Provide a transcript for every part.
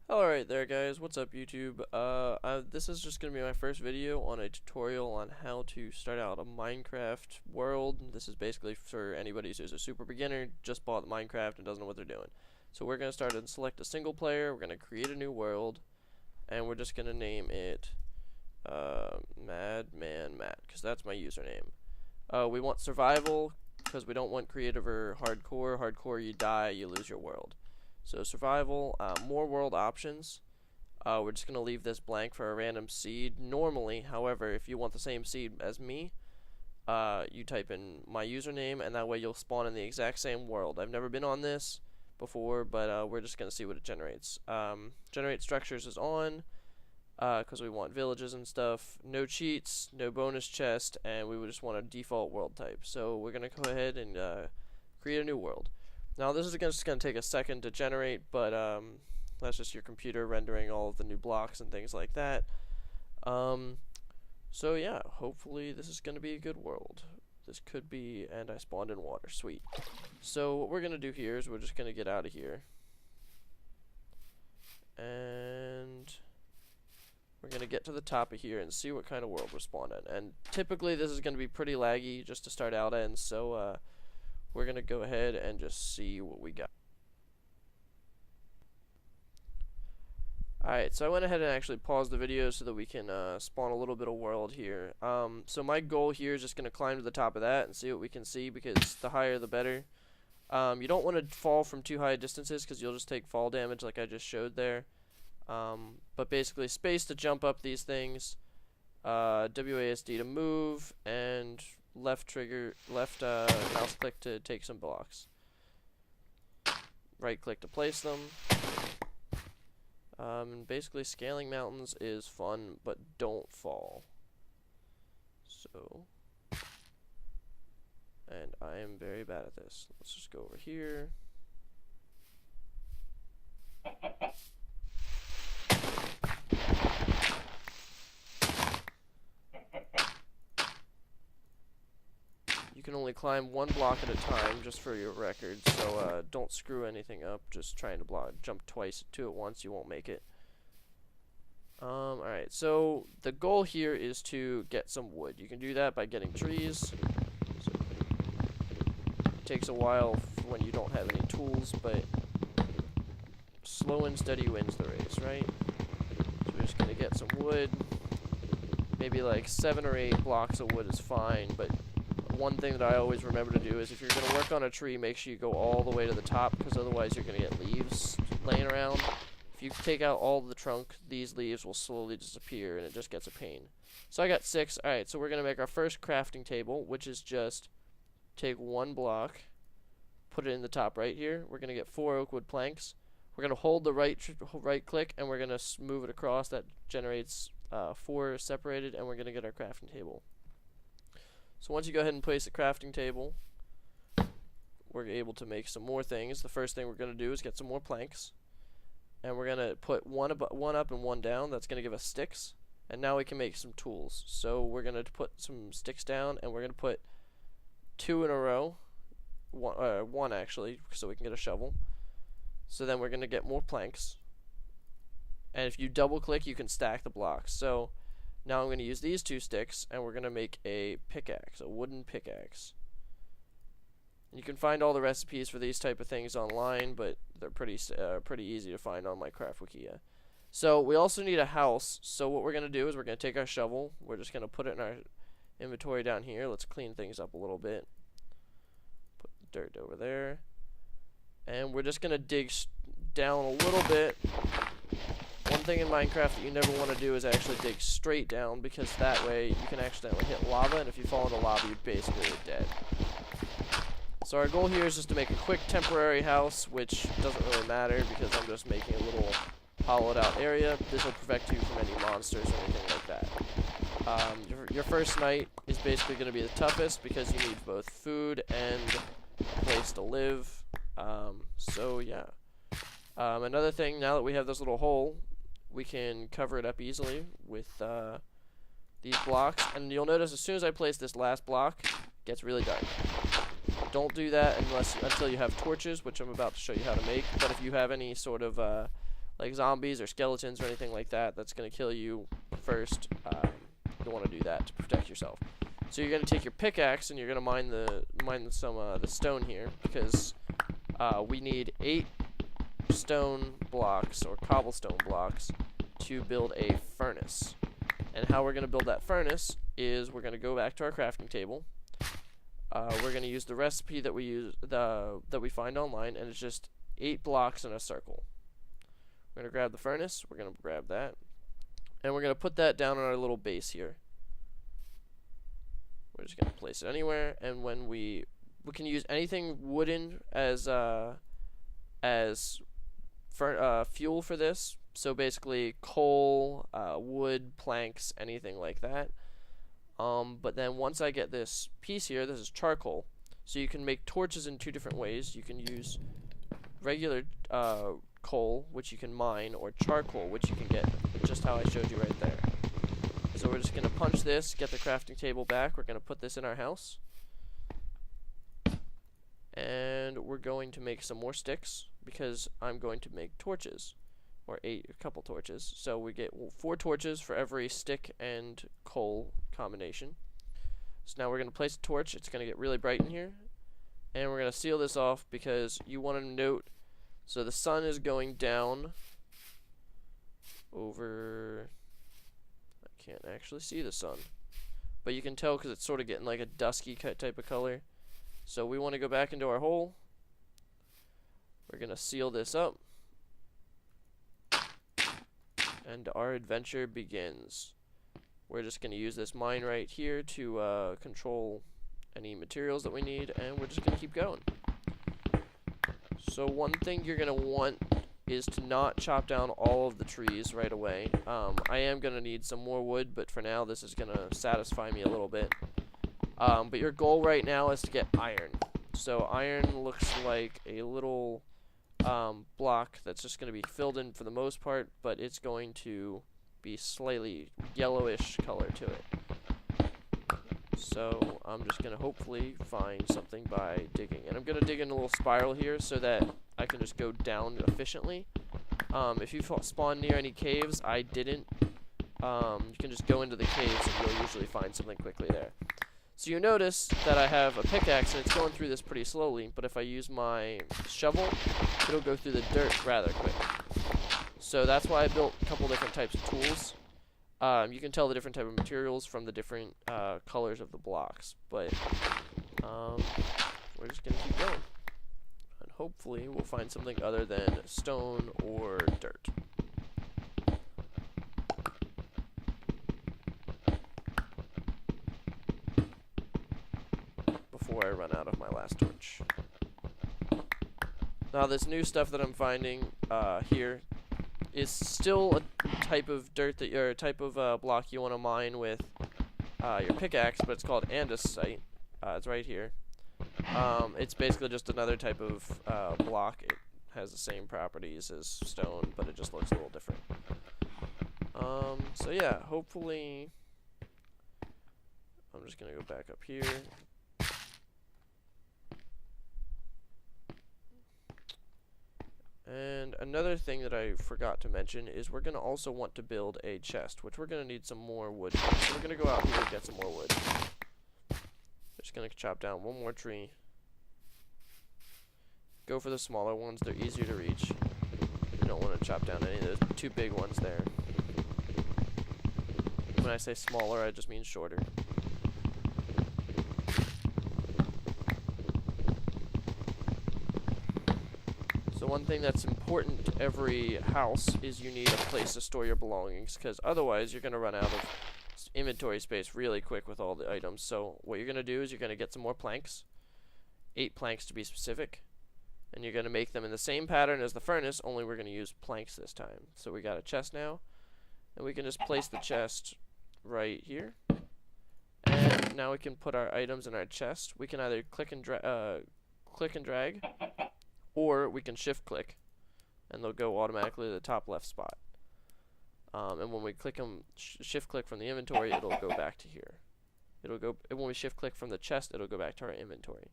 Alright there guys, what's up YouTube? This is just going to be my first video on a tutorial on how to start out a Minecraft world. This is basically for anybody who's a super beginner, just bought Minecraft and doesn't know what they're doing. So we're going to start and select a single player, we're going to create a new world, and we're just going to name it Madman Matt, because that's my username. We want survival, because we don't want creative or hardcore. Hardcore, you die, you lose your world. So survival, more world options. We're just going to leave this blank for a random seed. Normally, however, if you want the same seed as me, you type in my username, and that way you'll spawn in the exact same world. I've never been on this before, but we're just going to see what it generates. Generate structures is on, because we want villages and stuff. No cheats, no bonus chest, and we would just want a default world type. So we're going to go ahead and create a new world. Now this is just going to take a second to generate, but that's just your computer rendering all of the new blocks and things like that. So yeah, hopefully this is going to be a good world. This could be, and I spawned in water, sweet. So what we're going to do here is we're just going to get out of here. And we're going to get to the top of here and see what kind of world we're spawned in. And typically this is going to be pretty laggy just to start out in, so we're going to go ahead and just see what we got. Alright, so I went ahead and actually paused the video so that we can spawn a little bit of world here. So my goal here is just going to climb to the top of that and see what we can see, because the higher the better. You don't want to fall from too high distances because you'll just take fall damage like I just showed there. But basically space to jump up these things, WASD to move, and left mouse click to take some blocks. Right click to place them. And basically scaling mountains is fun, but don't fall. So, and I am very bad at this. Let's just go over here. You can only climb one block at a time, just for your record, so don't screw anything up. Just trying to jump twice, two at once, you won't make it. Alright, so the goal here is to get some wood. You can do that by getting trees. So it takes a while when you don't have any tools, but slow and steady wins the race, right? So we're just going to get some wood. Maybe like 7 or 8 blocks of wood is fine, but one thing that I always remember to do is if you're going to work on a tree, make sure you go all the way to the top, because otherwise you're going to get leaves laying around. If you take out all the trunk, these leaves will slowly disappear, and it just gets a pain. So I got 6. Alright, so we're going to make our first crafting table, which is just take 1 block, put it in the top right here. We're going to get 4 oak wood planks. We're going to hold the right click, and we're going to move it across. That generates 4 separated, and we're going to get our crafting table. So once you go ahead and place the crafting table, we're able to make some more things. The first thing we're going to do is get some more planks. And we're going to put one up and 1 down. That's going to give us sticks. And now we can make some tools. So we're going to put some sticks down, and we're going to put 2 in a row. One actually, so we can get a shovel. So then we're going to get more planks. And if you double click, you can stack the blocks. So now I'm going to use these 2 sticks, and we're going to make a pickaxe, a wooden pickaxe. You can find all the recipes for these type of things online, but they're pretty easy to find on my Craft Wikia. So we also need a house. So what we're going to do is we're going to take our shovel. We're just going to put it in our inventory down here. Let's clean things up a little bit. Put the dirt over there. And we're just going to dig down a little bit. One thing in Minecraft that you never want to do is actually dig straight down, because that way you can accidentally hit lava, and if you fall into lava, you're basically dead. So our goal here is just to make a quick temporary house, which doesn't really matter because I'm just making a little hollowed out area. This will protect you from any monsters or anything like that. Your first night is basically going to be the toughest because you need both food and a place to live. So yeah. Another thing, now that we have this little hole, we can cover it up easily with these blocks. And you'll notice as soon as I place this last block, it gets really dark. Don't do that until you have torches, which I'm about to show you how to make. But if you have any sort of like zombies or skeletons or anything like that, that's going to kill you first. You want to do that to protect yourself. So you're going to take your pickaxe and you're going to mine some the stone here, because we need 8 stone blocks or cobblestone blocks to build a furnace. And how we're going to build that furnace is we're going to go back to our crafting table. We're going to use the recipe that we find online, and it's just 8 blocks in a circle. We're going to grab the furnace, we're going to grab that, and we're going to put that down on our little base here. We're just going to place it anywhere, and when we can use anything wooden as fuel for this. So basically coal, wood, planks, anything like that. But then once I get this piece here, this is charcoal. So you can make torches in 2 different ways. You can use regular coal, which you can mine, or charcoal, which you can get just how I showed you right there. So we're just going to punch this, get the crafting table back. We're going to put this in our house. And we're going to make some more sticks, because I'm going to make torches, or a couple torches. So we get 4 torches for every stick and coal combination. So now we're going to place a torch. It's going to get really bright in here, and we're going to seal this off, because you want to note, so the sun is going down over, I can't actually see the sun, but you can tell because it's sort of getting like a dusky type of color. So we want to go back into our hole. We're going to seal this up, and our adventure begins. We're just going to use this mine right here to control any materials that we need, and we're just going to keep going. So one thing you're going to want is to not chop down all of the trees right away. I am going to need some more wood, but for now this is going to satisfy me a little bit. But your goal right now is to get iron. So iron looks like a little block that's just going to be filled in for the most part, but it's going to be slightly yellowish color to it. So I'm just going to hopefully find something by digging. And I'm going to dig in a little spiral here so that I can just go down efficiently. If you spawn near any caves, I didn't. You can just go into the caves and you'll usually find something quickly there. So you notice that I have a pickaxe and it's going through this pretty slowly, but if I use my shovel, it'll go through the dirt rather quick. So that's why I built a couple different types of tools. You can tell the different type of materials from the different colors of the blocks, but we're just going to keep going. And hopefully we'll find something other than stone or dirt. Before I run out of my last torch. Now this new stuff that I'm finding here is still a type of dirt that or a type of block you want to mine with your pickaxe, but it's called andesite. It's right here. It's basically just another type of block. It has the same properties as stone, but it just looks a little different. So yeah, hopefully I'm just gonna go back up here. And another thing that I forgot to mention is we're going to also want to build a chest, which we're going to need some more wood for. So we're going to go out here and get some more wood. Just going to chop down one more tree. Go for the smaller ones, they're easier to reach. You don't want to chop down any of those 2 big ones there. When I say smaller, I just mean shorter. So one thing that's important to every house is you need a place to store your belongings, because otherwise you're going to run out of inventory space really quick with all the items. So what you're going to do is you're going to get some more planks, 8 planks to be specific, and you're going to make them in the same pattern as the furnace, only we're going to use planks this time. So we got a chest now, and we can just place the chest right here. And now we can put our items in our chest. We can either click and drag, or we can shift click, and they'll go automatically to the top left spot. And when we click them, shift click from the inventory, it'll go back to here. When we shift click from the chest, it'll go back to our inventory.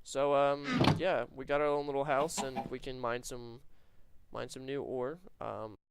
So yeah, we got our own little house, and we can mine some mine some new ore.